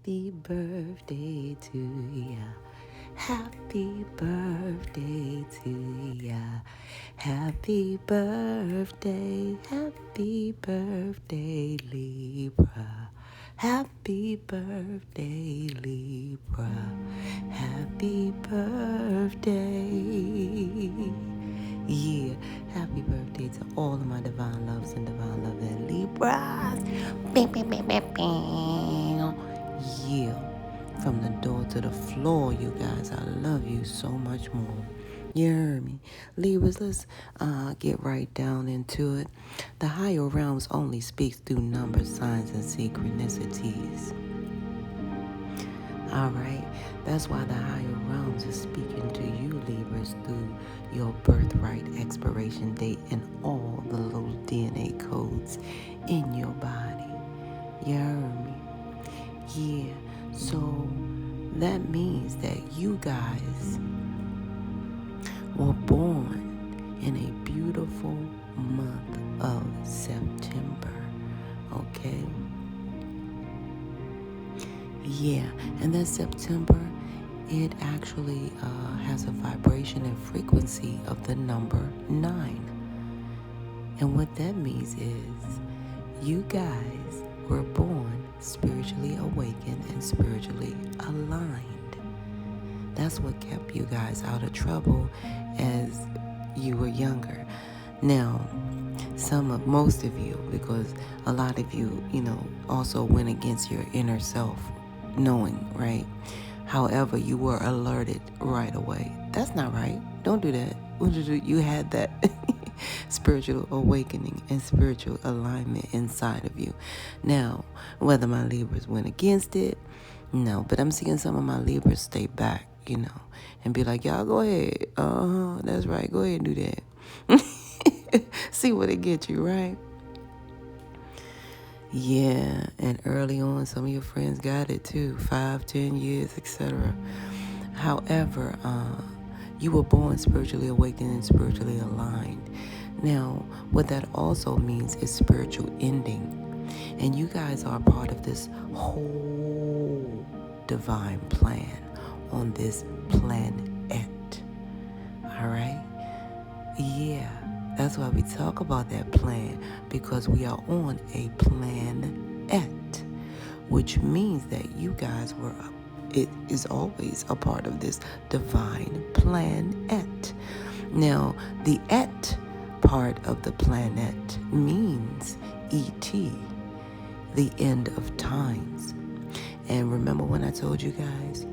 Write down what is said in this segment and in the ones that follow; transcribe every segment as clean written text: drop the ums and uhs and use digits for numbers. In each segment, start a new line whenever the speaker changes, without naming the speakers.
Happy birthday to ya. Happy birthday to ya. Happy birthday, Libra. Happy birthday, Libra. Happy birthday. Yeah, happy birthday to all of my divine loves and divine love and Libras. Bing, bing, bing, bing, bing. Yeah, from the door to the floor, you guys. I love you so much more. You heard me. Libras, let's get right down into it. The higher realms only speaks through numbers, signs, and synchronicities. All right. That's why the higher realms is speaking to you, Libras, through your birthright expiration date and all the little DNA codes in your body. You heard me? Yeah. So that means that you guys were born in a beautiful month of September. Okay? Yeah, and that September, it actually has a vibration and frequency of the number 9. And what that means is you guys were born spiritually awakened and spiritually aligned. That's what kept you guys out of trouble as you were younger. Now, most of you, because a lot of you, also went against your inner self, knowing, right? However, you were alerted right away. That's not right. Don't do that. You had that spiritual awakening and spiritual alignment inside of you. Now, whether my Libras went against it, no, but I'm seeing some of my Libras stay back, and be like, y'all go ahead. That's right. Go ahead and do that. See what it gets you, right? Yeah, and early on, some of your friends got it too, 5, 10 years, etc. However, you were born spiritually awakened and spiritually aligned. Now, what that also means is spiritual ending. And you guys are part of this whole divine plan on this planet. All right? Yeah. That's why we talk about that plan, because we are on a planet, which means that you guys it is always a part of this divine planet. Now, the et part of the planet means ET, the end of times. And remember when I told you guys,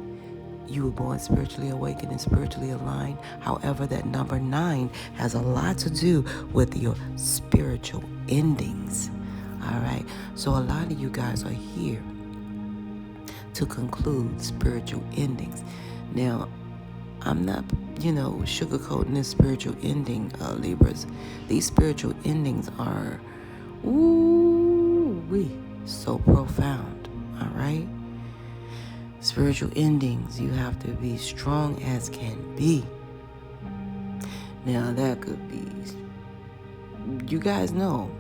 you were born spiritually awakened and spiritually aligned. However, that number 9 has a lot to do with your spiritual endings. All right. So a lot of you guys are here to conclude spiritual endings. Now, I'm not, sugarcoating this spiritual ending, Libras. These spiritual endings are, so profound. All right. Spiritual endings, you have to be strong as can be. Now that could be, you guys know,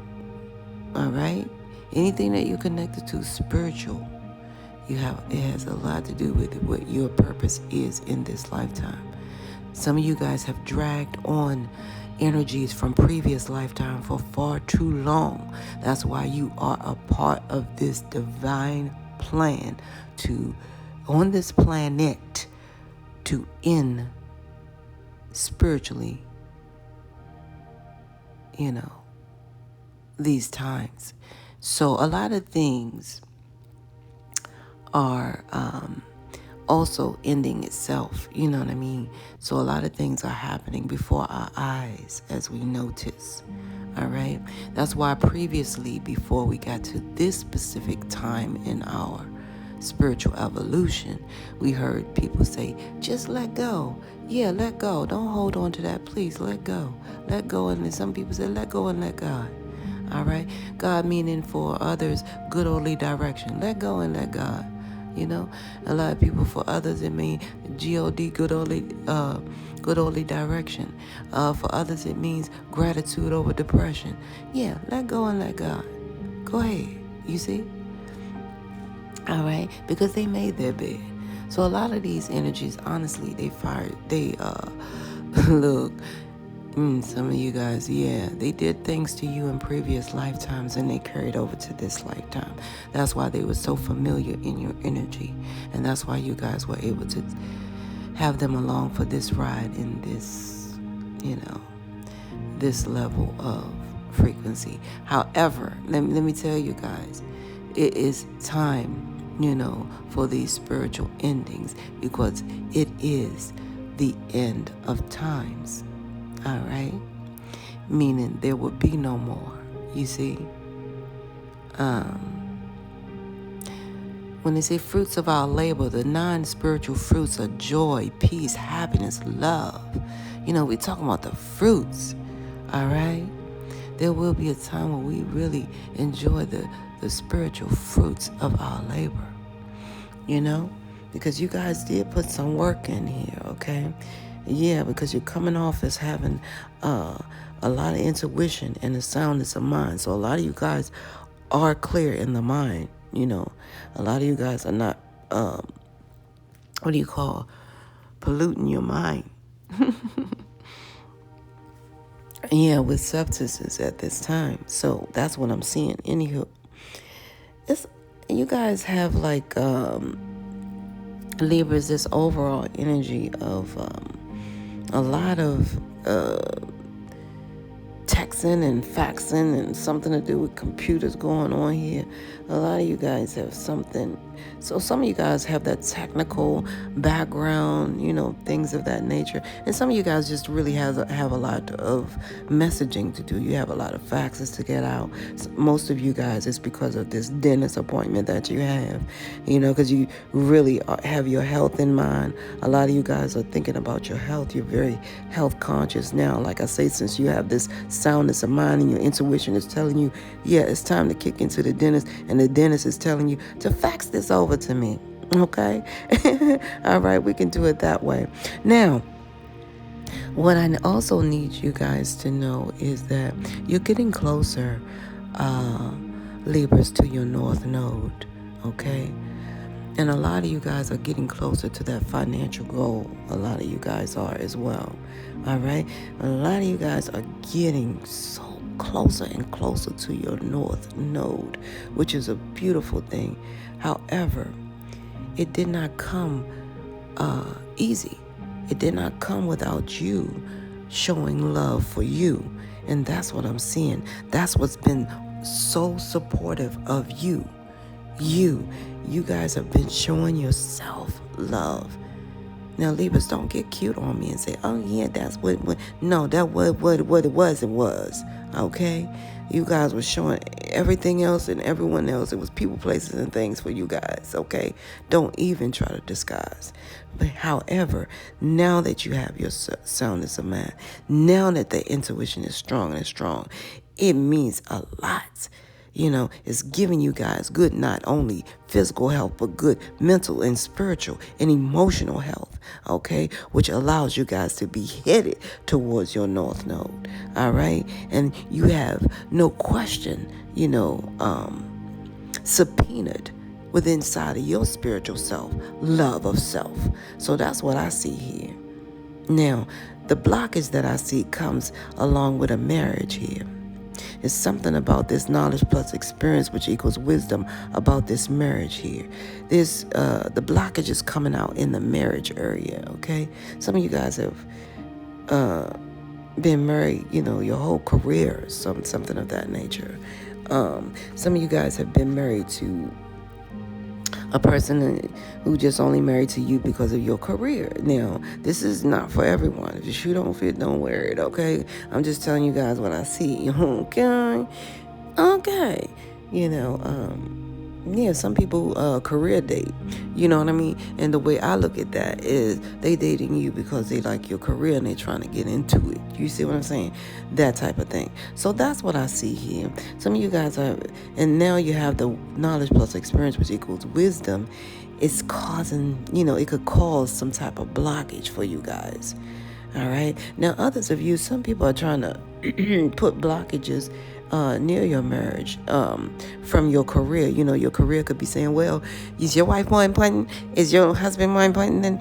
all right? Anything that you're connected to spiritual, it has a lot to do with what your purpose is in this lifetime. Some of you guys have dragged on energies from previous lifetime for far too long. That's why you are a part of this divine plan on this planet to end spiritually, these times. So a lot of things are also ending itself, you know what I mean? So a lot of things are happening before our eyes as we notice, all right? That's why previously, before we got to this specific time in our spiritual evolution, we heard people say, just let go. Yeah, let go. Don't hold on to that. Please let go. Let go. And then some people say, let go and let God. All right? God meaning for others, good orderly direction. Let go and let God. A lot of people, for others, it means G-O-D, good orderly direction. For others, it means gratitude over depression. Yeah, let go and let God. Go ahead. You see? All right, because they made their bed. So a lot of these energies, honestly, look, some of you guys, they did things to you in previous lifetimes and they carried over to this lifetime. That's why they were so familiar in your energy. And that's why you guys were able to have them along for this ride in this, this level of frequency. However, let me tell you guys, it is time, for these spiritual endings, because it is the end of times. All right? Meaning there will be no more. You see? When they say fruits of our labor, the non-spiritual fruits are joy, peace, happiness, love. We're talking about the fruits. All right? There will be a time where we really enjoy the spiritual fruits of our labor. Because you guys did put some work in here, okay? Yeah, because you're coming off as having a lot of intuition and a soundness of mind. So a lot of you guys are clear in the mind, A lot of you guys are not, polluting your mind. Yeah, with substances at this time. So that's what I'm seeing. Anywho, you guys have like Libras, this overall energy of a lot of texting and faxing and something to do with computers going on here. A lot of you guys have something. So some of you guys have that technical background, things of that nature. And some of you guys just really have a lot of messaging to do. You have a lot of faxes to get out. Most of you guys, it's because of this dentist appointment that you have, because you really have your health in mind. A lot of you guys are thinking about your health. You're very health conscious now. Like I say, since you have this soundness of mind and your intuition is telling you, it's time to kick into the dentist, and the dentist is telling you to fax this over to me. Okay? All right, we can do it that way. Now, what I also need you guys to know is that you're getting closer, Libras, to your North Node. Okay? And a lot of you guys are getting closer to that financial goal. A lot of you guys are as well. All right? A lot of you guys are getting so closer and closer to your North Node, which is a beautiful thing. However, it did not come easy. It did not come without you showing love for you. And that's what I'm seeing. That's what's been so supportive of you. You guys have been showing yourself love. Now, Libras, don't get cute on me and say, oh, yeah, that's what no, that was what it was. Okay? You guys were showing everything else and everyone else. It was people, places, and things for you guys, okay? Don't even try to disguise. But however, now that you have your soundness of mind, now that the intuition is strong, it means a lot. It's giving you guys good, not only physical health, but good mental and spiritual and emotional health, okay? Which allows you guys to be headed towards your North Node, all right? And you have no question, subpoenaed within inside of your spiritual self, love of self. So that's what I see here. Now, the blockage that I see comes along with a marriage here. It's something about this knowledge plus experience, which equals wisdom, about this marriage here. This the blockage is coming out in the marriage area, okay? Some of you guys have been married, your whole career, something of that nature. Some of you guys have been married to a person who just only married to you because of your career. Now, this is not for everyone. If your shoe don't fit, don't wear it, okay? I'm just telling you guys what I see, okay? Okay. Some people career date, you know what I mean? And the way I look at that is they dating you because they like your career and they trying to get into it. You see what I'm saying? That type of thing. So that's what I see here. Some of you guys are, and now you have the knowledge plus experience, which equals wisdom. It's causing, it could cause some type of blockage for you guys. All right. Now, others of you, some people are trying to put blockages near your marriage from your career. You know, your career could be saying, well, is your wife more important? Is your husband more important than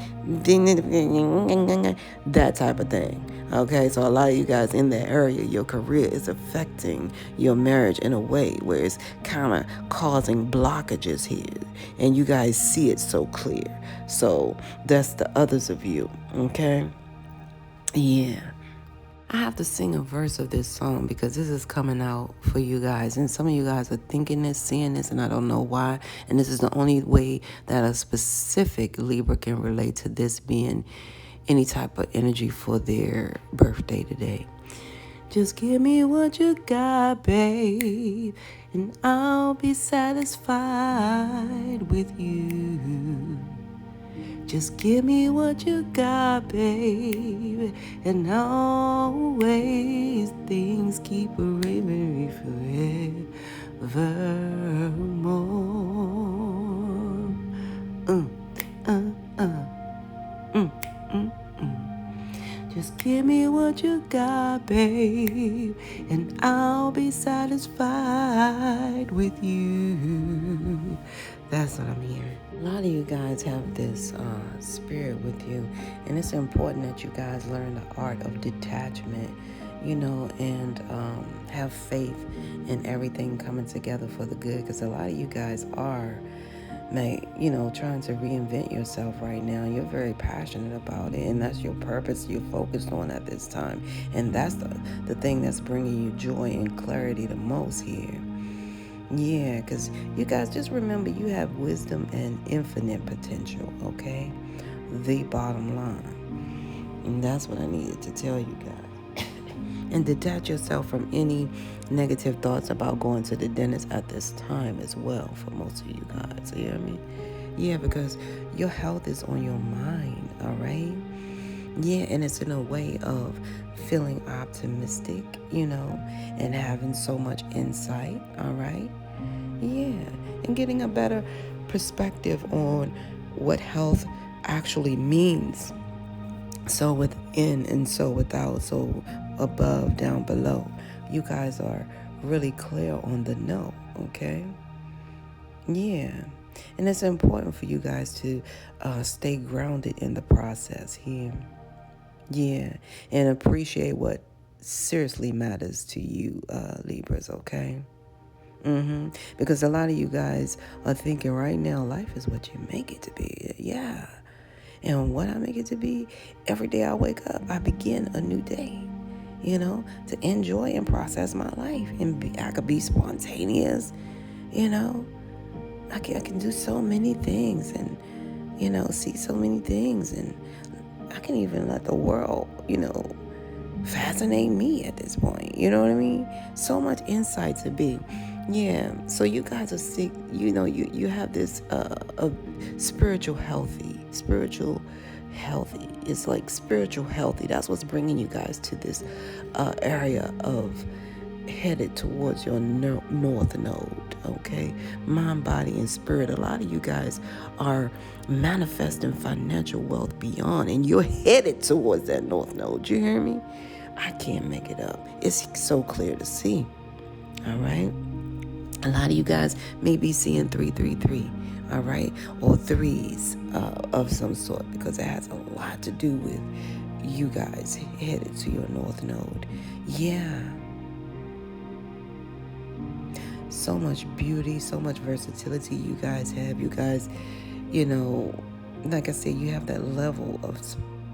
that type of thing? Okay, so a lot of you guys in that area, your career is affecting your marriage in a way where it's kind of causing blockages here. And you guys see it so clear. So that's the others of you, okay? Yeah. I have to sing a verse of this song because this is coming out for you guys. And some of you guys are thinking this, seeing this, and I don't know why. And this is the only way that a specific Libra can relate to this being any type of energy for their birthday today. Just give me what you got, babe, and I'll be satisfied with you. Just give me what you got, baby, and always things keep raving forevermore. Just give me what you got, babe, and I'll be satisfied with you. That's what I'm hearing. A lot of you guys have this spirit with you, and it's important that you guys learn the art of detachment, you know, and have faith in everything coming together for the good, because a lot of you guys are trying to reinvent yourself right now. You're very passionate about it, and that's your purpose you're focused on at this time. And that's the thing that's bringing you joy and clarity the most here. Yeah, because you guys just remember you have wisdom and infinite potential, okay? The bottom line. And that's what I needed to tell you guys. And detach yourself from any negative thoughts about going to the dentist at this time as well for most of you guys. You hear me? Yeah, because your health is on your mind, all right? Yeah, and it's in a way of feeling optimistic, you know, and having so much insight, all right? Yeah, and getting a better perspective on what health actually means. So within and so without, so above, down below. You guys are really clear on the no, okay? Yeah. And it's important for you guys to stay grounded in the process here. Yeah. And appreciate what seriously matters to you, Libras, okay? Because a lot of you guys are thinking right now, life is what you make it to be. Yeah. And what I make it to be, every day I wake up, I begin a new day, you know, to enjoy and process my life. And I could be spontaneous, you know. I can do so many things and, you know, see so many things. And I can even let the world, you know, fascinate me at this point. You know what I mean? So much insight to be. Yeah. So you guys are sick. You know, you have this spiritual healthy. It's like spiritual healthy. That's what's bringing you guys to this area of headed towards your north node, okay? Mind, body, and spirit. A lot of you guys are manifesting financial wealth beyond, and you're headed towards that north node. You hear me? I can't make it up. It's so clear to see, all right? A lot of you guys may be seeing 333, all right? Or threes of some sort, because it has a lot to do with you guys headed to your north node. Yeah. So much beauty, so much versatility you guys have. You guys, you know, like I said, you have that level of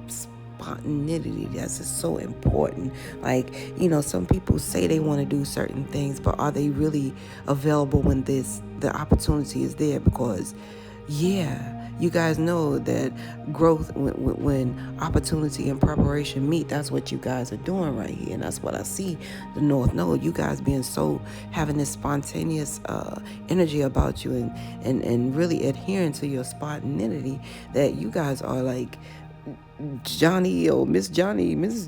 spontaneity that's just so important. Like, you know, some people say they want to do certain things, but are they really available when the opportunity is there? Because, yeah, you guys know that growth, when opportunity and preparation meet, that's what you guys are doing right here. And that's what I see the North Node. You guys being so, having this spontaneous energy about you and really adhering to your spontaneity, that you guys are like Johnny or Mrs.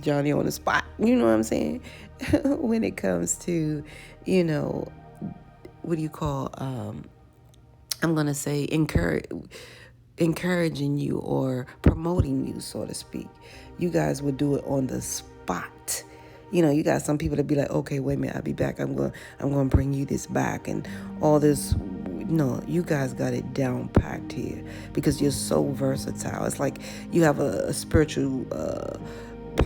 Johnny on the spot. You know what I'm saying? When it comes to, you know, what do you call, I'm going to say encouraging you or promoting you, so to speak. You guys would do it on the spot. You got some people that be like, okay, wait a minute, I'll be back. I'm going to bring you this back and all this. No, you guys got it down packed here because you're so versatile. It's like you have a spiritual,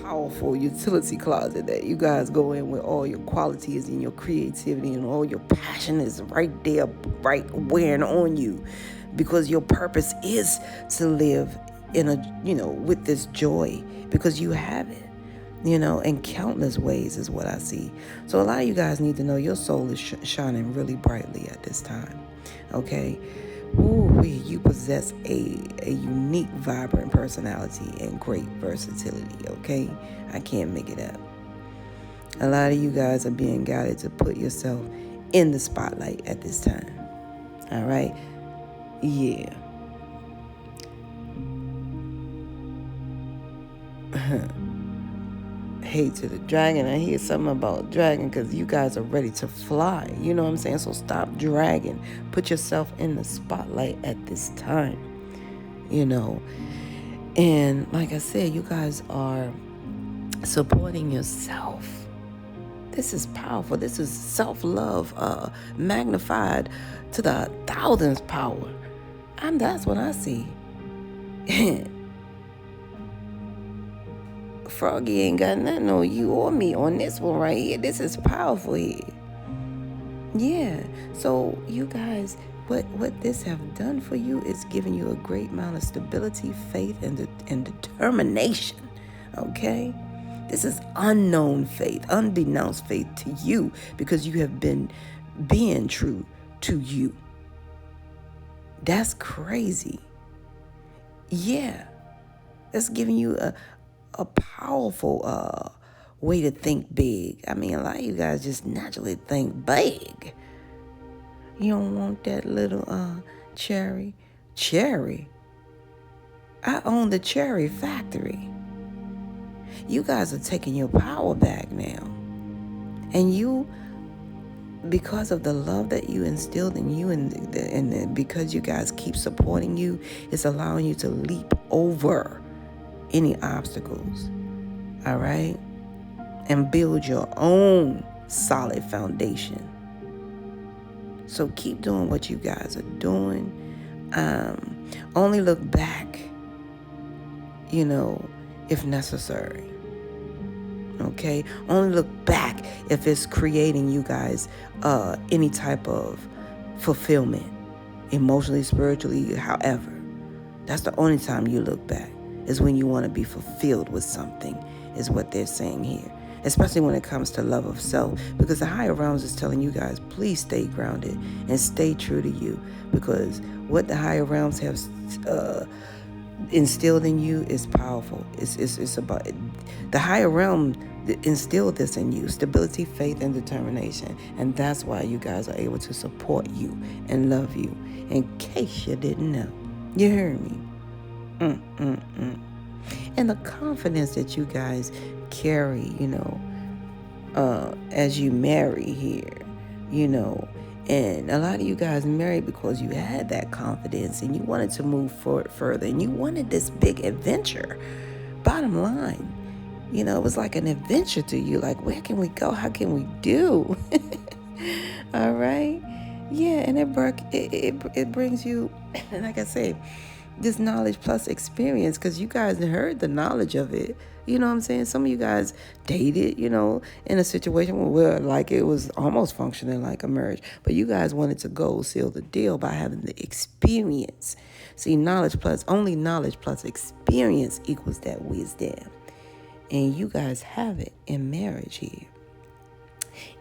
powerful utility closet that you guys go in with all your qualities and your creativity and all your passion is right there, right wearing on you, because your purpose is to live in with this joy, because you have it, in countless ways is what I see. So a lot of you guys need to know your soul is shining really brightly at this time. Okay. Ooh, you possess a unique, vibrant personality and great versatility, okay? I can't make it up. A lot of you guys are being guided to put yourself in the spotlight at this time. All right? Yeah. Hey to the dragon. I hear something about dragon because you guys are ready to fly. You know what I'm saying? So stop dragging. Put yourself in the spotlight at this time. And like I said, you guys are supporting yourself. This is powerful. This is self-love magnified to the thousandth power. And that's what I see. Froggy ain't got nothing on you or me on this one right here. This is powerful here. Yeah. So you guys, what this have done for you is giving you a great amount of stability, faith, and determination. Okay? This is unknown faith, unbeknownst faith to you, because you have been being true to you. That's crazy. Yeah. That's giving you a powerful way to think big. I mean, a lot of you guys just naturally think big. You don't want that little cherry. Cherry? I own the cherry factory. You guys are taking your power back now. And you, because of the love that you instilled in you and because you guys keep supporting you, it's allowing you to leap over any obstacles, all right? And build your own solid foundation. So keep doing what you guys are doing. Only look back, if necessary. Okay? Only look back if it's creating you guys any type of fulfillment, emotionally, spiritually, however. That's the only time you look back, is when you want to be fulfilled with something, is what they're saying here. Especially when it comes to love of self, because the higher realms is telling you guys, please stay grounded and stay true to you, because what the higher realms have instilled in you is powerful. It's about it. The higher realm instilled this in you: stability, faith, and determination, and that's why you guys are able to support you and love you. In case you didn't know, you heard me. And the confidence that you guys carry, as you marry here, and a lot of you guys married because you had that confidence and you wanted to move forward further and you wanted this big adventure. Bottom line, it was like an adventure to you. Like, where can we go? How can we do? All right. Yeah. And it brings you, like I say, this knowledge plus experience, because you guys heard the knowledge of it. You know what I'm saying? Some of you guys dated, in a situation where like it was almost functioning like a marriage, but you guys wanted to go seal the deal by having the experience. See, knowledge plus experience equals that wisdom. And you guys have it in marriage here.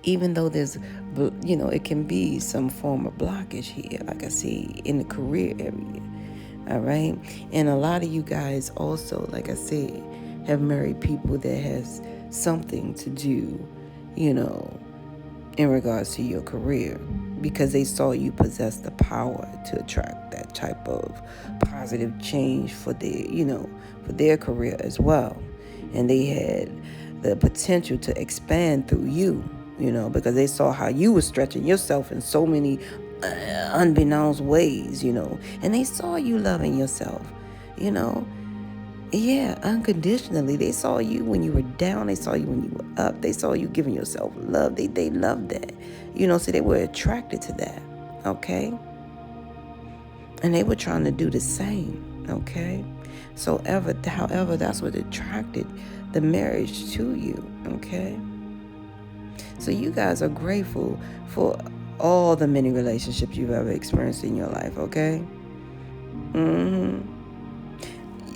Even though there's, it can be some form of blockage here, like I see in the career area. All right. And a lot of you guys also, like I said, have married people that has something to do, in regards to your career, because they saw you possess the power to attract that type of positive change for their career as well. And they had the potential to expand through you, because they saw how you were stretching yourself in so many unbeknownst ways, and they saw you loving yourself, you know. Yeah, unconditionally. They saw you when you were down. They saw you when you were up. They saw you giving yourself love. They loved that, so they were attracted to that, okay? And they were trying to do the same, okay? However, that's what attracted the marriage to you, okay? So you guys are grateful for all the many relationships you've ever experienced in your life, okay?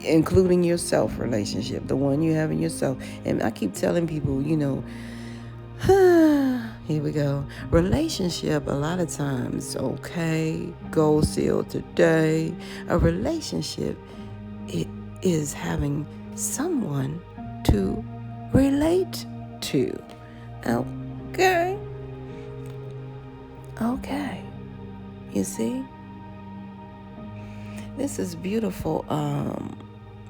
Including your self relationship, the one you have in yourself. And I keep telling people, here we go. Relationship, a lot of times, okay, goal seal today. A relationship, it is having someone to relate to. Okay. You see? This is beautiful,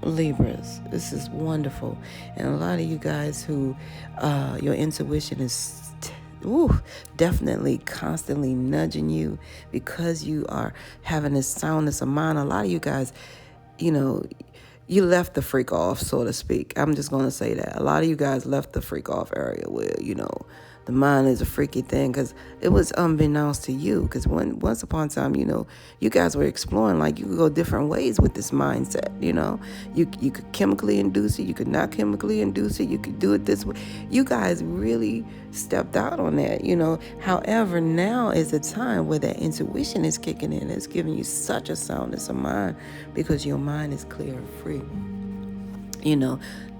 Libras. This is wonderful. And a lot of you guys who your intuition is definitely constantly nudging you because you are having this soundness of mind. A lot of you guys, you left the freak off, so to speak. I'm just going to say that. A lot of you guys left the freak off area where, the mind is a freaky thing because it was unbeknownst to you. Because once upon a time, you guys were exploring, like, you could go different ways with this mindset, You could chemically induce it. You could not chemically induce it. You could do it this way. You guys really stepped out on that, However, now is a time where that intuition is kicking in. It's giving you such a soundness of mind because your mind is clear and free,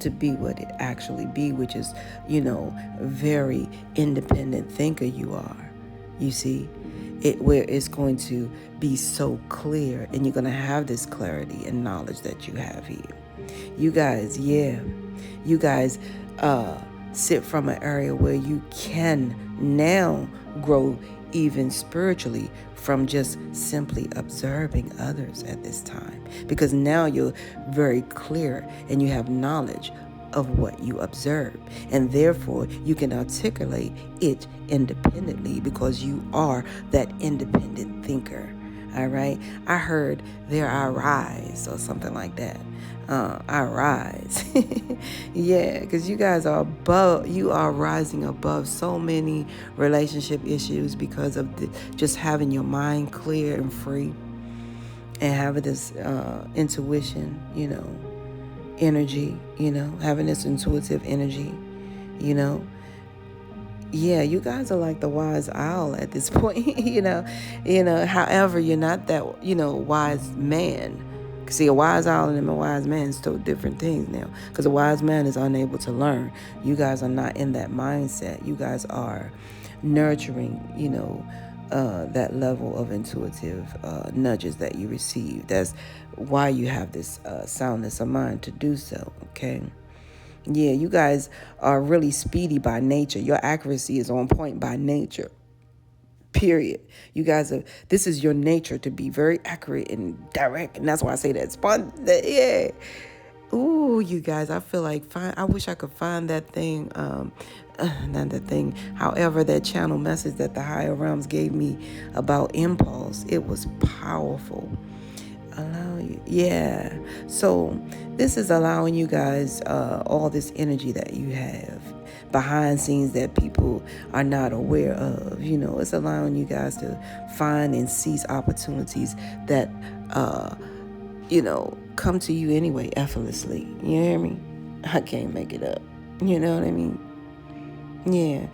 to be what it actually be, which is, very independent thinker you are. You see, where it's going to be so clear, and you're going to have this clarity and knowledge that you have here. You guys, sit from an area where you can now grow even spiritually from just simply observing others at this time. Because now you're very clear and you have knowledge of what you observe. And therefore, you can articulate it independently because you are that independent thinker. All right? I heard there I rise or something like that. I rise. Yeah, because you guys are rising above so many relationship issues because of just having your mind clear and free and having this intuition, energy, having this intuitive energy, Yeah, you guys are like the wise owl at this point, However, you're not that, wise man. See, a wise owl and a wise man is two different things now. Because a wise man is unable to learn. You guys are not in that mindset. You guys are nurturing, that level of intuitive nudges that you receive. That's why you have this soundness of mind to do so, okay? Yeah, you guys are really speedy by nature. Your accuracy is on point by nature. Period. You guys this is your nature to be very accurate and direct. And that's why I say that. Yeah. Ooh, you guys, I feel like I wish I could find that thing. Not that thing. However, that channel message that the higher realms gave me about impulse, it was powerful. Allow you. Yeah. So this is allowing you guys all this energy that you have behind scenes that people are not aware of. It's allowing you guys to find and seize opportunities that, come to you anyway, effortlessly. You hear me? I can't make it up. You know what I mean? Yeah.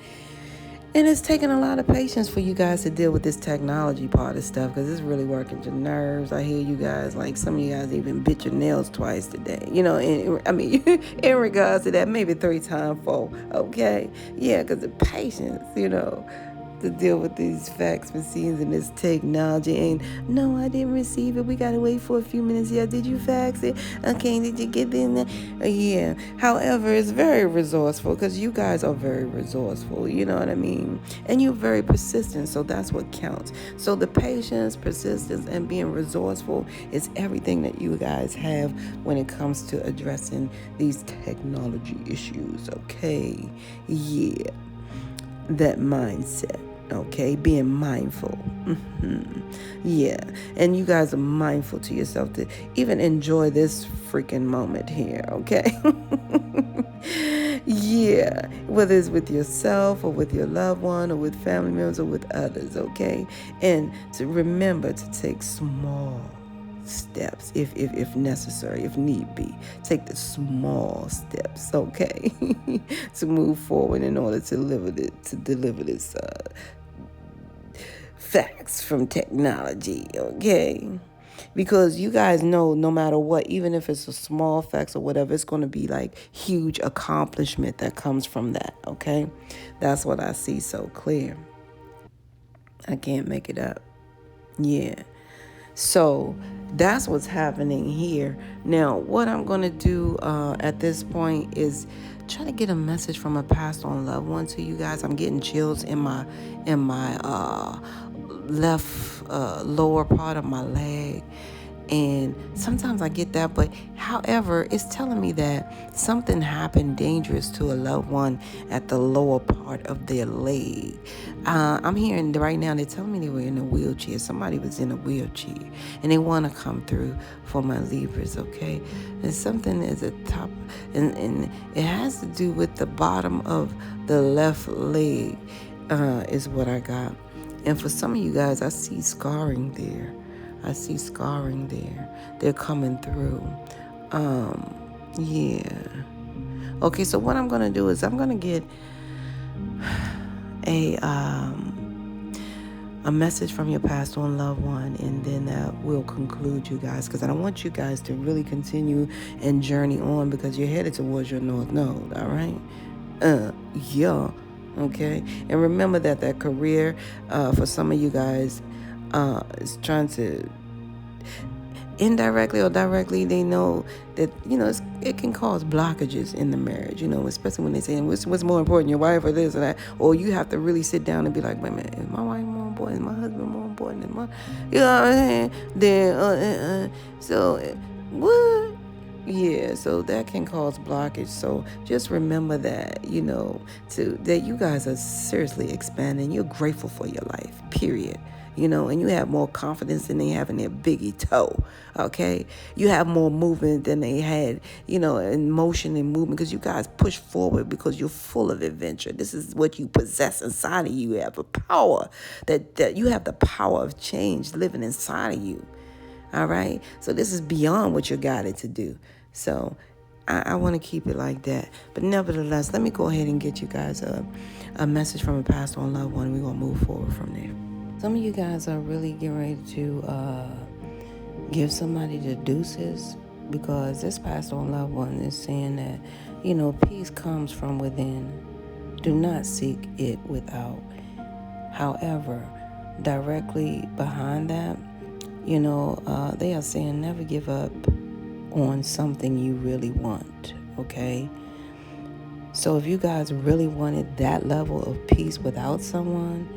And it's taking a lot of patience for you guys to deal with this technology part of stuff because it's really working your nerves. I hear you guys, like some of you guys even bit your nails twice today. In regards to that, maybe 3 times 4. Okay? Yeah, because the patience, to deal with these fax machines and this technology. And no, I didn't receive it. We got to wait for a few minutes. Yeah, did you fax it? Okay, did you get in there? Yeah. However, it's very resourceful because you guys are very resourceful. You know what I mean? And you're very persistent, so that's what counts. So the patience, persistence, and being resourceful is everything that you guys have when it comes to addressing these technology issues. Okay? Yeah. That mindset. Okay, being mindful. Yeah, and you guys are mindful to yourself to even enjoy this freaking moment here, okay? Yeah, whether it's with yourself or with your loved one or with family members or with others, okay? And to remember to take small steps if necessary, if need be. Take the small steps, okay, to move forward in order to deliver this facts from technology, okay? Because you guys know no matter what, even if it's a small facts or whatever, it's going to be like huge accomplishment that comes from that, okay? That's what I see so clear. I can't make it up. Yeah. So that's what's happening here. Now, what I'm going to do at this point is try to get a message from a passed on loved one to you guys. I'm getting chills in my left lower part of my leg. And sometimes I get that, but however, it's telling me that something happened dangerous to a loved one at the lower part of their leg. I'm hearing right now, they're telling me they were in a wheelchair. Somebody was in a wheelchair, and they want to come through for my Libras, okay? And something is at the top, and it has to do with the bottom of the left leg, is what I got. And for some of you guys, I see scarring there. I see scarring there. They're coming through. Yeah. Okay, so what I'm going to do is I'm going to get a message from your passed on loved one, and then that will conclude, you guys, because I don't want you guys to really continue and journey on because you're headed towards your North Node, all right? Yeah. Okay, and remember that career for some of you guys is trying to indirectly or directly, they know that, it can cause blockages in the marriage, especially when they say, what's more important, your wife or this or that, or you have to really sit down and be like, wait a minute, is my wife more important, is my husband more important than my, you know what I'm saying? Then, so, what? Yeah, so that can cause blockage. So just remember that, that you guys are seriously expanding. You're grateful for your life, period. And you have more confidence than they have in their biggie toe, okay? You have more movement than they had, in motion and movement, because you guys push forward because you're full of adventure. This is what you possess inside of you. You have a power that you have the power of change living inside of you. All right. So this is beyond what you're guided to do. So I want to keep it like that. But nevertheless, let me go ahead and get you guys a message from a passed on loved one. We're going to move forward from there. Some of you guys are really getting ready to give somebody the deuces, because this passed on loved one is saying that, peace comes from within. Do not seek it without. However, directly behind that, they are saying never give up on something you really want, okay? So if you guys really wanted that level of peace without someone,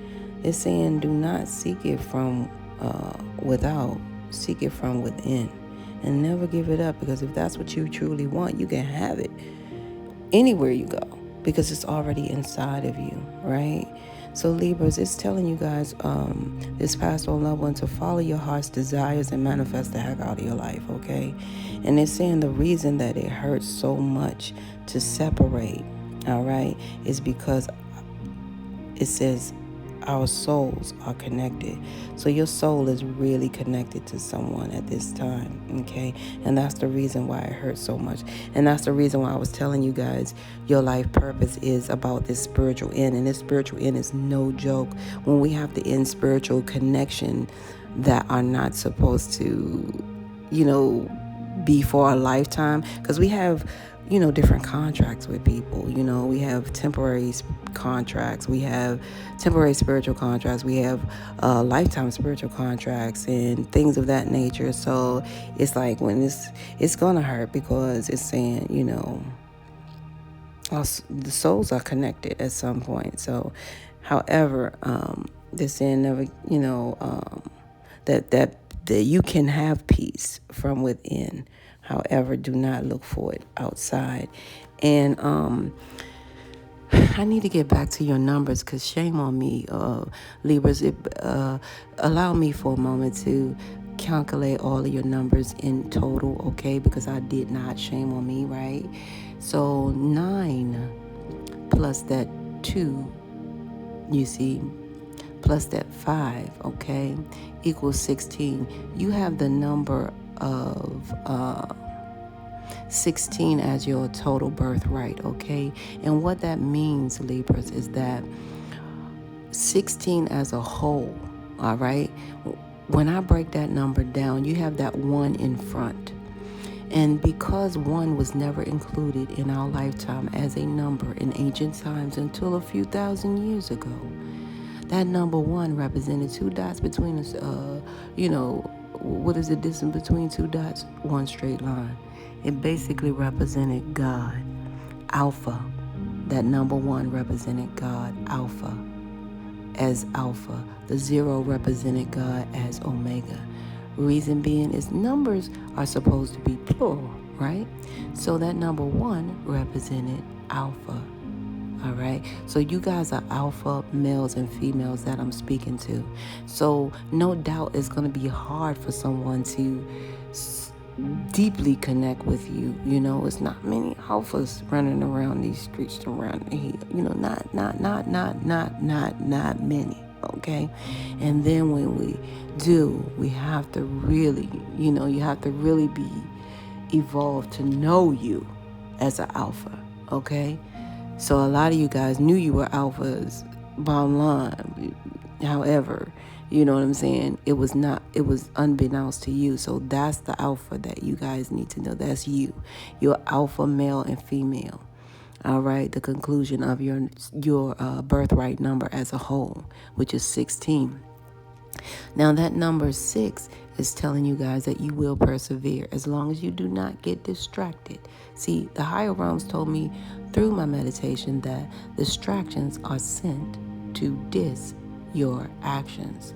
it's saying do not seek it from without, seek it from within. And never give it up, because if that's what you truly want, you can have it anywhere you go, because it's already inside of you, right? So Libras, it's telling you guys, this passed on loved one, to follow your heart's desires and manifest the heck out of your life, okay? And it's saying the reason that it hurts so much to separate, all right, is because it says our souls are connected. So your soul is really connected to someone at this time, okay? And that's the reason why it hurts so much. And that's the reason why I was telling you guys your life purpose is about this spiritual end. And this spiritual end is no joke. When we have to end spiritual connection that are not supposed to, be for a lifetime, because we have different contracts with people. We have temporary contracts, we have temporary spiritual contracts, we have lifetime spiritual contracts and things of that nature. So it's like when it's gonna hurt, because it's saying, the souls are connected at some point. So however, they're saying never, that you can have peace from within. However, do not look for it outside. And I need to get back to your numbers, because shame on me, Libras. Allow me for a moment to calculate all of your numbers in total, okay? Because I did not. Shame on me, right? So 9 plus that 2, you see, plus that 5, okay, equals 16. You have the number of 16 as your total birthright, okay? And what that means, Libras, is that 16 as a whole, all right? When I break that number down, you have that 1 in front. And because 1 was never included in our lifetime as a number in ancient times until a few thousand years ago, that number 1 represented 2 dots between us. What is the distance between 2 dots? 1 straight line. It basically represented God, Alpha. That number 1 represented God, Alpha, as Alpha. The 0 represented God as Omega. Reason being is numbers are supposed to be plural, right? So that number 1 represented Alpha. All right. So you guys are alpha males and females that I'm speaking to. So no doubt it's going to be hard for someone to deeply connect with you. You know, it's not many alphas running around these streets around here. You know, not many. Okay. And then when we do, we have to really, you have to really be evolved to know you as an alpha. Okay. So a lot of you guys knew you were alphas, bottom line. However, you know what I'm saying? It was unbeknownst to you. So that's the alpha that you guys need to know. That's you. You're alpha male and female. All right. The conclusion of your birthright number as a whole, which is 16. Now that number 6 is telling you guys that you will persevere as long as you do not get distracted. See, the higher realms told me through my meditation that distractions are sent to dis your actions.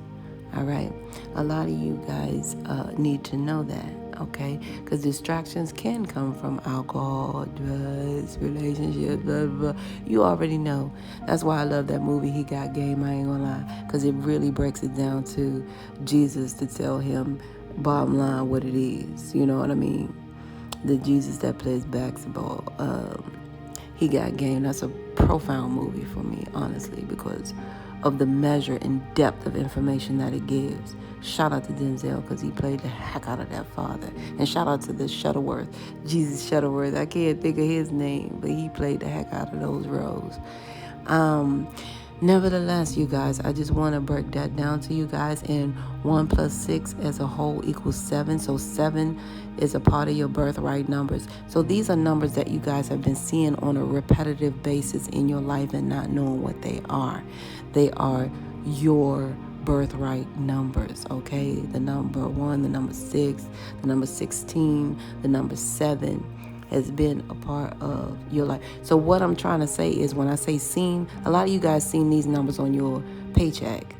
All right. A lot of you guys need to know that. Okay, because distractions can come from alcohol, drugs, relationships, blah, blah, blah. You already know. That's why I love that movie, He Got Game, I ain't gonna lie, because it really breaks it down to Jesus to tell him, bottom line, what it is. You know what I mean? The Jesus that plays basketball. He Got Game. That's a profound movie for me, honestly, because of the measure and depth of information that it gives. Shout out to Denzel, because he played the heck out of that father. And shout out to the Shuttleworth, Jesus Shuttleworth. I can't think of his name, but he played the heck out of those roles. Nevertheless, you guys, I just want to break that down to you guys. And 1 plus 6 as a whole equals 7. So 7 is a part of your birthright numbers. So these are numbers that you guys have been seeing on a repetitive basis in your life and not knowing what they are. They are your birthright numbers, okay? The number 1, the number 6, the number 16, the number 7 has been a part of your life. So what I'm trying to say is, when I say seen, a lot of you guys seen these numbers on your paycheck,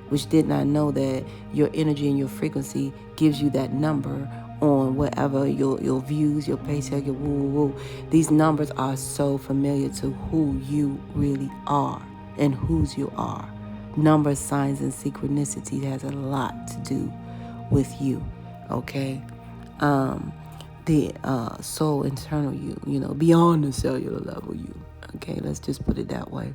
which did not know that your energy and your frequency gives you that number on whatever your views, your paycheck, your woo. These numbers are so familiar to who you really are and whose you are. Numbers, signs, and synchronicity has a lot to do with you, okay? The soul internal you, beyond the cellular level you, okay? Let's just put it that way.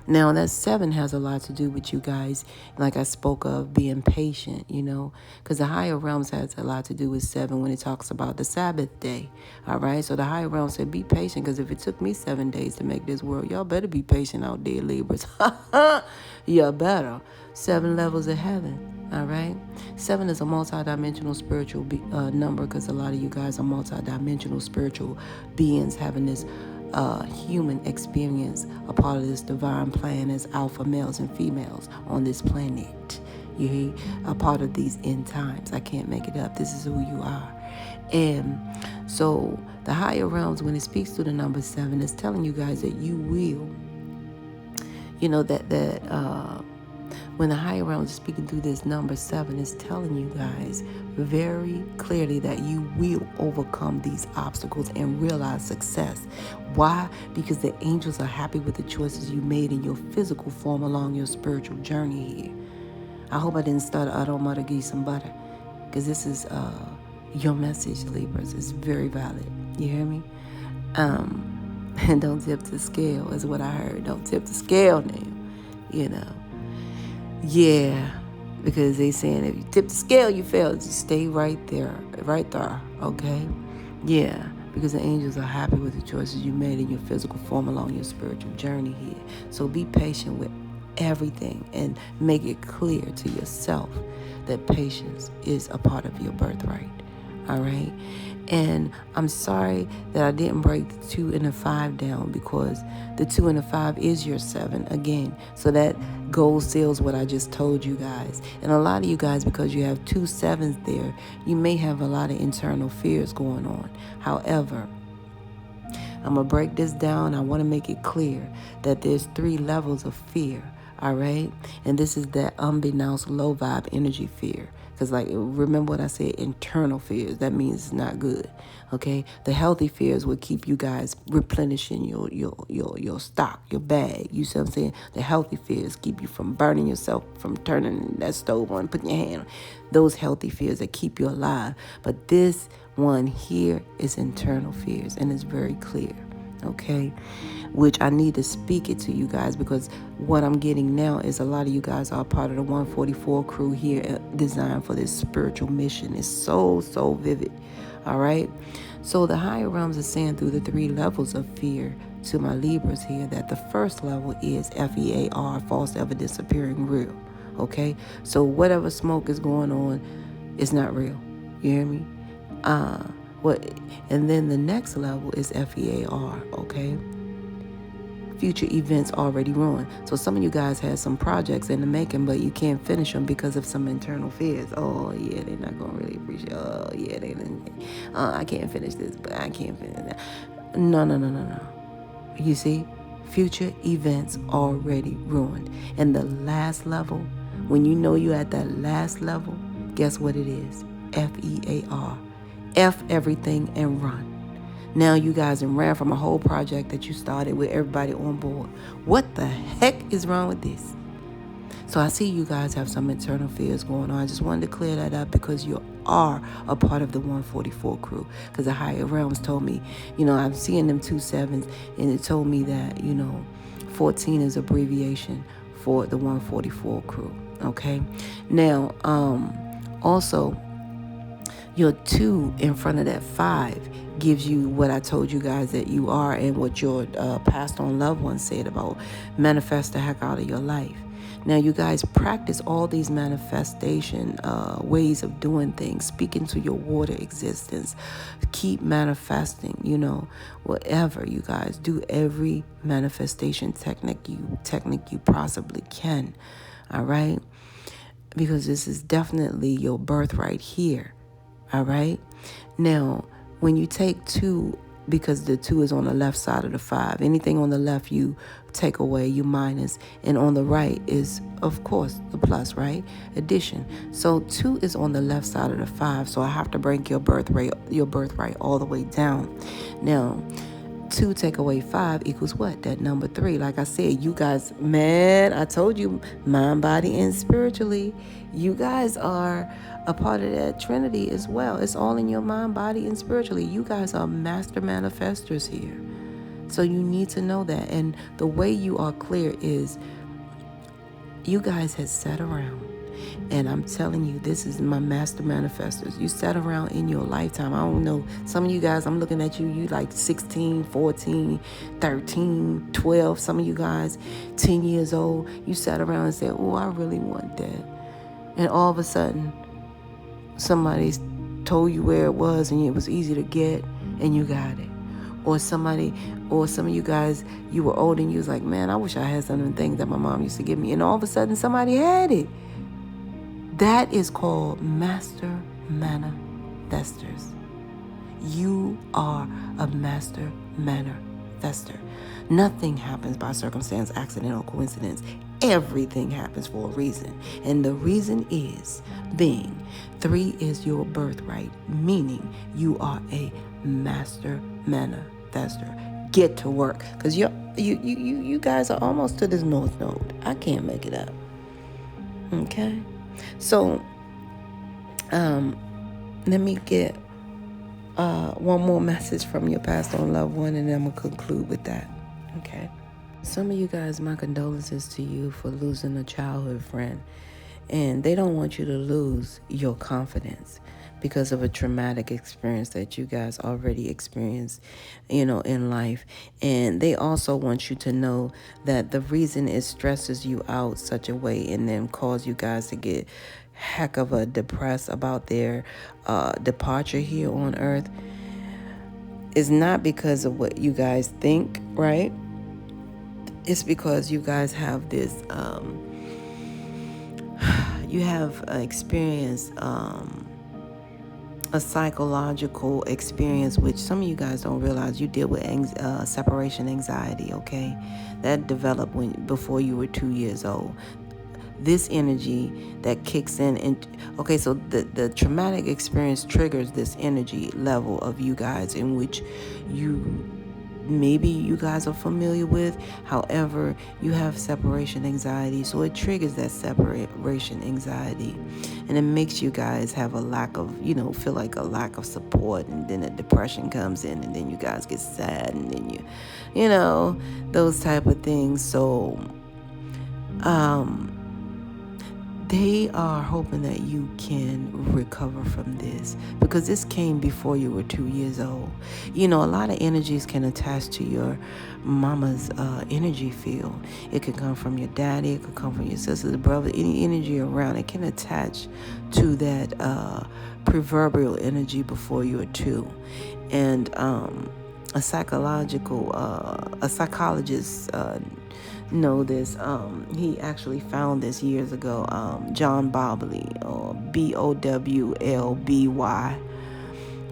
Now, that 7 has a lot to do with you guys, like I spoke of, being patient, because the higher realms has a lot to do with 7 when it talks about the Sabbath day, all right? So the higher realms said, be patient, because if it took me 7 days to make this world, y'all better be patient out there, Libras. You better. 7 levels of heaven. All right. 7 is a multidimensional spiritual number, because a lot of you guys are multidimensional spiritual beings having this human experience, a part of this divine plan as alpha males and females on this planet. You hear? A part of these end times. I can't make it up. This is who you are. And so the higher realms, when it speaks to the number 7, is telling you guys that you will, when the higher realms is speaking through this number 7, it's telling you guys very clearly that you will overcome these obstacles and realize success. Why? Because the angels are happy with the choices you made in your physical form along your spiritual journey here. I hope I didn't start out on to give you some butter, because this is your message, Libras. It's very valid. You hear me? And don't tip the scale is what I heard. Don't tip the scale now. Yeah, because they saying if you tip the scale, you fail. Just stay right there, okay? Yeah, because the angels are happy with the choices you made in your physical form along your spiritual journey here. So be patient with everything and make it clear to yourself that patience is a part of your birthright, all right? And I'm sorry that I didn't break the 2 and the 5 down, because the 2 and the 5 is your 7 again. So that goal seals what I just told you guys. And a lot of you guys, because you have 2 7s there, you may have a lot of internal fears going on. However, I'm going to break this down. I want to make it clear that there's 3 levels of fear, all right? And this is that unbeknownst low vibe energy fear. Because, remember what I said, internal fears. That means it's not good, okay? The healthy fears will keep you guys replenishing your stock, your bag. You see what I'm saying? The healthy fears keep you from burning yourself, from turning that stove on, putting your hand on. Those healthy fears that keep you alive. But this one here is internal fears, and it's very clear, okay? Which I need to speak it to you guys, because what I'm getting now is a lot of you guys are part of the 144 crew here designed for this spiritual mission. It's so vivid, all right? So the higher realms are saying through the 3 levels of fear to my Libras here that the first level is FEAR, false evidence appearing real, okay? So whatever smoke is going on is not real. You hear me? And then the next level is FEAR, okay? Future events already ruined. So some of you guys had some projects in the making, but you can't finish them because of some internal fears. Oh, yeah, they're not going to really appreciate. Oh, yeah, I can't finish this, but I can't finish that. No. You see, future events already ruined. And the last level, when you know you're at that last level, guess what it is? FEAR. F everything and run. Now you guys ran from a whole project that you started with everybody on board. What the heck is wrong with this? So I see you guys have some internal fears going on. I just wanted to clear that up, because you are a part of the 144 crew. Because the higher realms told me, I'm seeing them 2 7s, and it told me that, 14 is abbreviation for the 144 crew. Okay. Now, also, your 2 in front of that 5 gives you what I told you guys that you are, and what your passed on loved ones said about manifest the heck out of your life. Now, you guys practice all these manifestation ways of doing things. Speak into your water existence. Keep manifesting, whatever you guys do. Every manifestation technique you possibly can, all right? Because this is definitely your birthright here. All right. Now, when you take 2, because the 2 is on the left side of the 5, anything on the left you take away, you minus, and on the right is, of course, the plus, right? Addition. So 2 is on the left side of the 5, so I have to break your birthright all the way down. Now, 2 take away 5 equals what? That number 3. Like I said, you guys, man, I told you, mind, body, and spiritually, you guys are a part of that trinity as well. It's all in your mind, body, and spiritually. You guys are master manifestors here. So you need to know that. And the way you are clear is you guys had sat around. And I'm telling you, this is my master manifestors. You sat around in your lifetime. I don't know. Some of you guys, I'm looking at you like 16, 14, 13, 12. Some of you guys, 10 years old. You sat around and said, oh, I really want that. And all of a sudden, somebody told you where it was and it was easy to get and you got it. Or some of you guys, you were old and you was like, man, I wish I had some of the things that my mom used to give me. And all of a sudden, somebody had it. That is called master manifestors. You are a master manifestor. Nothing happens by circumstance, accident, or coincidence. Everything happens for a reason. And the reason is being 3 is your birthright, meaning you are a master manifester. Get to work. Because you guys are almost to this north node. I can't make it up. Okay? So, let me get one more message from your passed on loved one, and then I'm going to conclude with that. Okay? Some of you guys, my condolences to you for losing a childhood friend. And they don't want you to lose your confidence because of a traumatic experience that you guys already experienced, in life. And they also want you to know that the reason it stresses you out such a way and then cause you guys to get heck of a depressed about their departure here on earth is not because of what you guys think, right? It's because you guys have this, you have experienced a psychological experience, which some of you guys don't realize. You deal with separation anxiety, okay? That developed before you were 2 years old. This energy that kicks in, okay, so the traumatic experience triggers this energy level of you guys in which maybe you guys are familiar with. However, you have separation anxiety, so it triggers that separation anxiety, and it makes you guys have a lack of, feel like a lack of support, and then a depression comes in, and then you guys get sad, and then those type of things. So, they are hoping that you can recover from this because this came before you were 2 years old. A lot of energies can attach to your mama's energy field. It could come from your daddy. It could come from your sister, the brother, any energy around. It can attach to that proverbial energy before you were 2. And a psychologist know this. He actually found this years ago. John Bowlby, or Bowlby.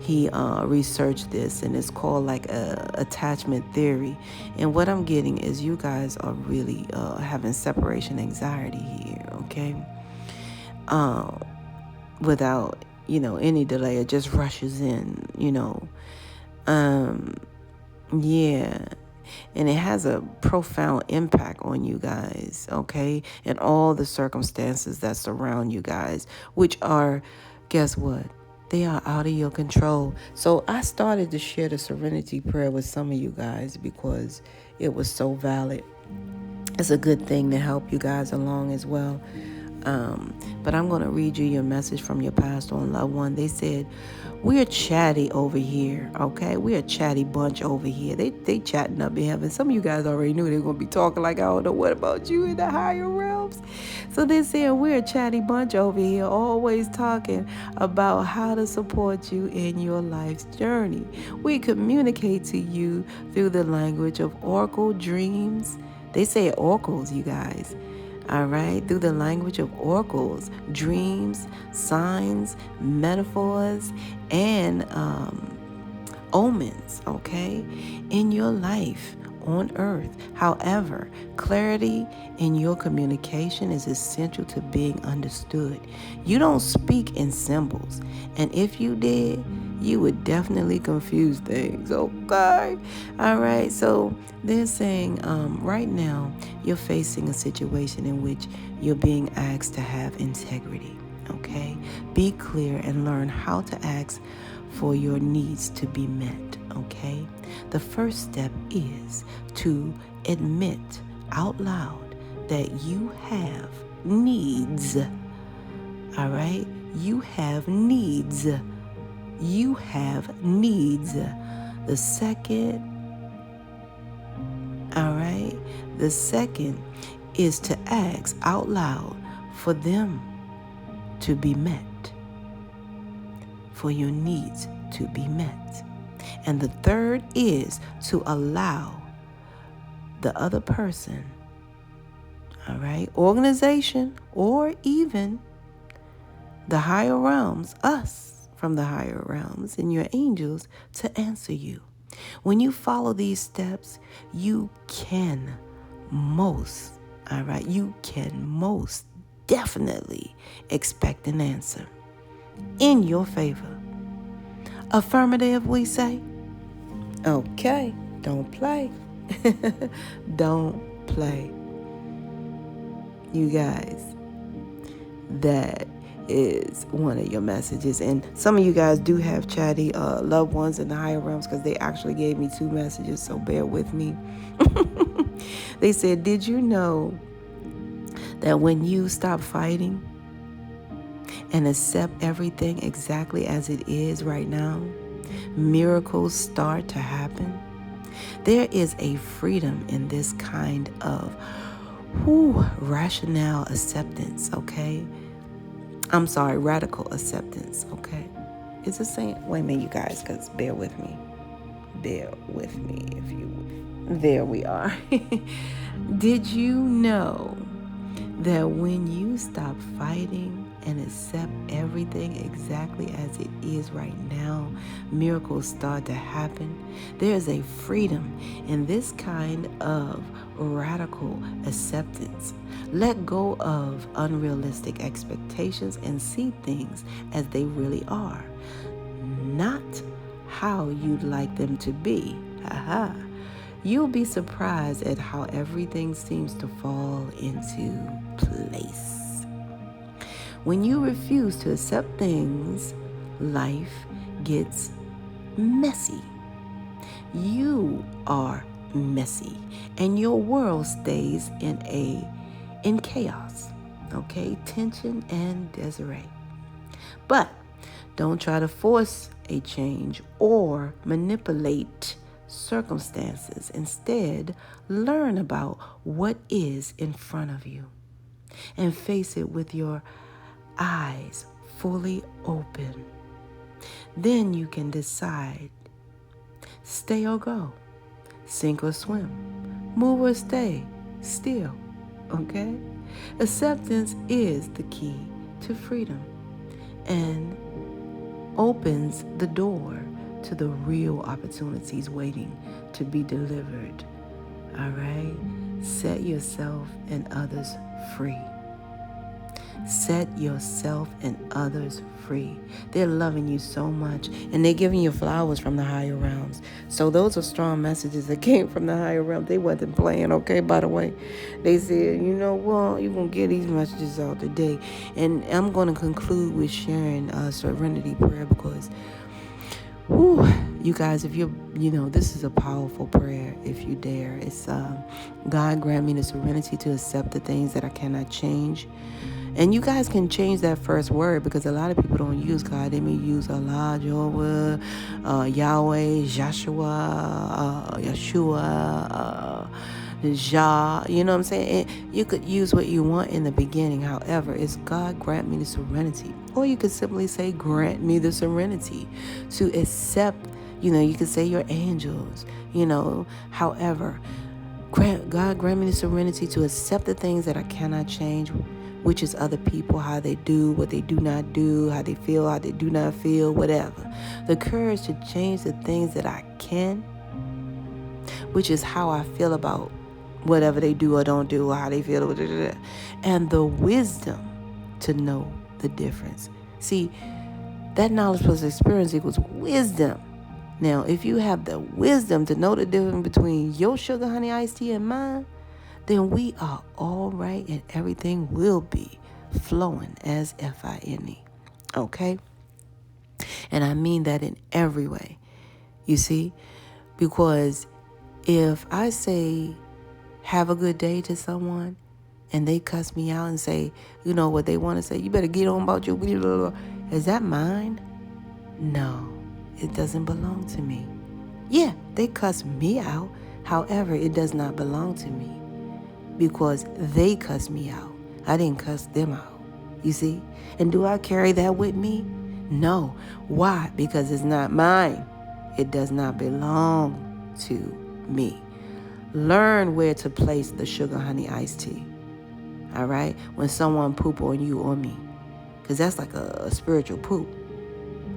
He researched this, and it's called like attachment theory. And what I'm getting is you guys are really having separation anxiety here, okay? Without any delay, it just rushes in, yeah. And it has a profound impact on you guys, okay? And all the circumstances that surround you guys, which are, guess what? They are out of your control. So I started to share the serenity prayer with some of you guys because it was so valid. It's a good thing to help you guys along as well. But I'm going to read you your message from your passed on loved one. They said, we're chatty over here, okay? We're a chatty bunch over here. They chatting up in heaven. Some of you guys already knew they were going to be talking like, I don't know, what about you in the higher realms? So they said, we're a chatty bunch over here, always talking about how to support you in your life's journey. We communicate to you through the language of oracle dreams. They say oracles, you guys. All right, through the language of oracles, dreams, signs, metaphors, and omens, okay, in your life on earth. However, clarity in your communication is essential to being understood. You don't speak in symbols, and if you did, you would definitely confuse things, okay? All right, so they're saying right now you're facing a situation in which you're being asked to have integrity, okay? Be clear and learn how to ask for your needs to be met, okay? The first step is to admit out loud that you have needs, all right? You have needs. You have needs. The second, all right? The second is to ask out loud for them to be met, for your needs to be met. And the third is to allow the other person, all right, organization, or even the higher realms, us from the higher realms and your angels, to answer you. When you follow these steps, you can most All right. You can most definitely expect an answer in your favor. Affirmative, we say. Okay. Don't play. Don't play. You guys, that is one of your messages. And some of you guys do have chatty loved ones in the higher realms, because they actually gave me 2 messages, so bear with me. They said, did you know that when you stop fighting and accept everything exactly as it is right now, miracles start to happen? There is a freedom in this kind of rational acceptance, okay? I'm sorry, radical acceptance, okay? It's the same. Wait a minute, you guys, because bear with me. Bear with me, if you... There we are. Did you know that when you stop fighting and accept everything exactly as it is right now, miracles start to happen? There is a freedom in this kind of radical acceptance. Let go of unrealistic expectations and see things as they really are, not how you'd like them to be. Aha. You'll be surprised at how everything seems to fall into place. When you refuse to accept things, life gets messy. You are messy, and your world stays in chaos. Okay? Tension and disarray. But don't try to force a change or manipulate circumstances. Instead, learn about what is in front of you and face it with your eyes fully open. Then you can decide, stay or go, sink or swim, move or stay still, okay? Acceptance is the key to freedom and opens the door to the real opportunities waiting to be delivered. All right? Set yourself and others free. Set yourself and others free. They're loving you so much, and they're giving you flowers from the higher realms. So those are strong messages that came from the higher realms. They wasn't playing, okay, by the way. They said, you know what, you're going to get these messages out today. And I'm going to conclude with sharing Serenity Prayer, because you guys, if this is a powerful prayer if you dare. It's God, grant me the serenity to accept the things that I cannot change. And you guys can change that first word, because a lot of people don't use God. They may use Allah, Jehovah, Yahweh, Joshua, Yeshua, Jah. You know what I'm saying? And you could use what you want in the beginning. However, it's God, grant me the serenity. Or you could simply say, grant me the serenity to accept. You could say your angels. However, God, grant me the serenity to accept the things that I cannot change, which is other people, how they do, what they do not do, how they feel, how they do not feel, whatever. The courage to change the things that I can, which is how I feel about whatever they do or don't do, or how they feel, and the wisdom to know the difference. See, that knowledge plus experience equals wisdom. Now, if you have the wisdom to know the difference between your sugar honey iced tea and mine, then we are all right, and everything will be flowing as F-I-N-E. Okay? And I mean that in every way. You see? Because if I say, have a good day to someone, and they cuss me out and say, what they want to say, you better get on about your... Is that mine? No, it doesn't belong to me. Yeah, they cuss me out. However, it does not belong to me, because they cuss me out. I didn't cuss them out. You see? And do I carry that with me? No. Why? Because it's not mine. It does not belong to me. Learn where to place the sugar honey iced tea. All right? When someone poop on you or me. Because that's like a spiritual poop.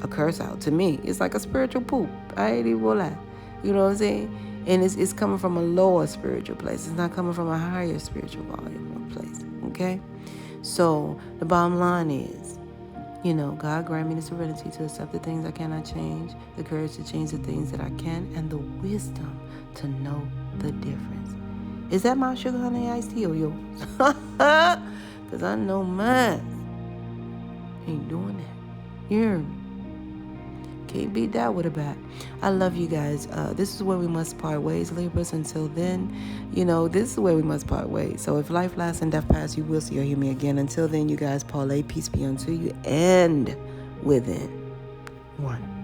A curse out to me. It's like a spiritual poop. I ain't even gonna lie. You know what I'm saying? And it's coming from a lower spiritual place. It's not coming from a higher spiritual volume or place. Okay? So the bottom line is, God grant me the serenity to accept the things I cannot change, the courage to change the things that I can, and the wisdom to know the difference. Is that my sugar, honey, iced tea or yours? Because I know mine ain't doing that. You hear me? Can't beat that with a bat. I love you guys. This is where we must part ways, Libras. Until then, this is where we must part ways. So if life lasts and death pass, you will see or hear me again. Until then, you guys, parlay, peace be unto you and within. One.